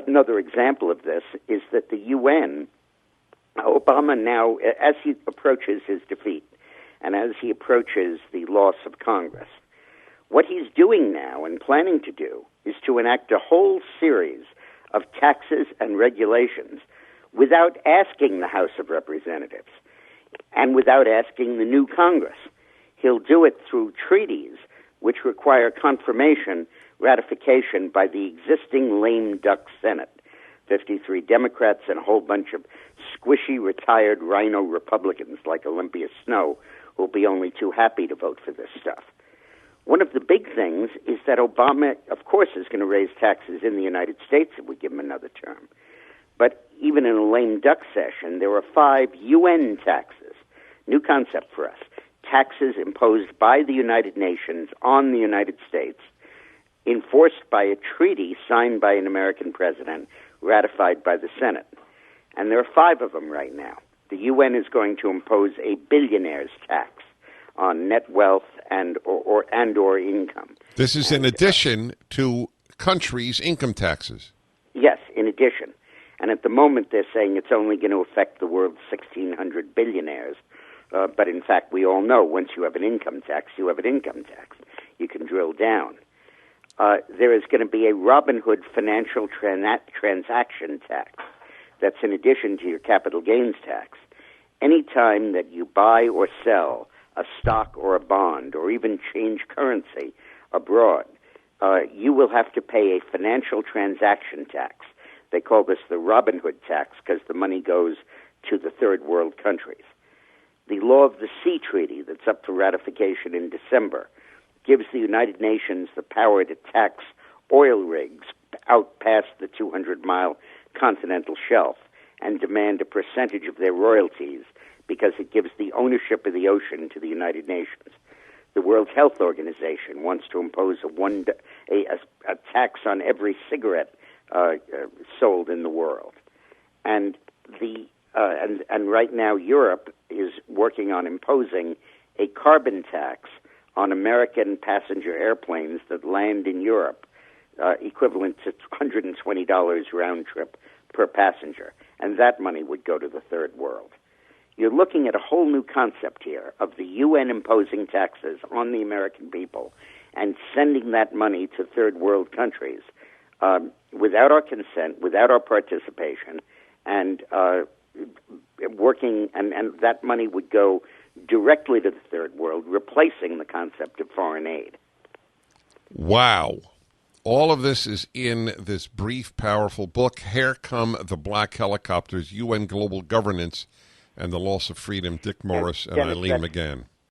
another example of this is that the UN, Obama now, as he approaches his defeat and as he approaches the loss of Congress, what he's doing now and planning to do is to enact a whole series of taxes and regulations without asking the House of Representatives and without asking the new Congress. He'll do it through treaties which require confirmation, ratification by the existing lame duck Senate, 53 Democrats and a whole bunch of squishy, retired rhino Republicans like Olympia Snow who'll be only too happy to vote for this stuff. One of the big things is that Obama, of course, is going to raise taxes in the United States if we give him another term. But even in a lame duck session, there are 5 UN taxes. New concept for us. Taxes imposed by the United Nations on the United States, enforced by a treaty signed by an American president, ratified by the Senate. And there are 5 of them right now. The UN is going to impose a billionaire's tax on net wealth and or income. This is in addition to countries' income taxes. Yes, in addition. And at the moment, they're saying it's only going to affect the world's 1,600 billionaires. But in fact, we all know once you have an income tax, you have an income tax. You can drill down. There is going to be a Robin Hood financial transaction tax that's in addition to your capital gains tax. Any time that you buy or sell a stock or a bond or even change currency abroad, you will have to pay a financial transaction tax. They call this the Robin Hood tax because the money goes to the third world countries. The Law of the Sea Treaty that's up for ratification in December gives the United Nations the power to tax oil rigs out past the 200-mile continental shelf and demand a percentage of their royalties because it gives the ownership of the ocean to the United Nations. The World Health Organization wants to impose a tax on every cigarette sold in the world. And right now Europe is working on imposing a carbon tax on American passenger airplanes that land in Europe, equivalent to $120 round trip per passenger. And that money would go to the third world. You're looking at a whole new concept here of the UN imposing taxes on the American people and sending that money to third world countries without our consent, without our participation, and working, and that money would go directly to the third world, replacing the concept of foreign aid. Wow. All of this is in this brief, powerful book, Here Come the Black Helicopters, UN Global Governance and the Loss of Freedom, Dick Morris and Dennis, Eileen McGann.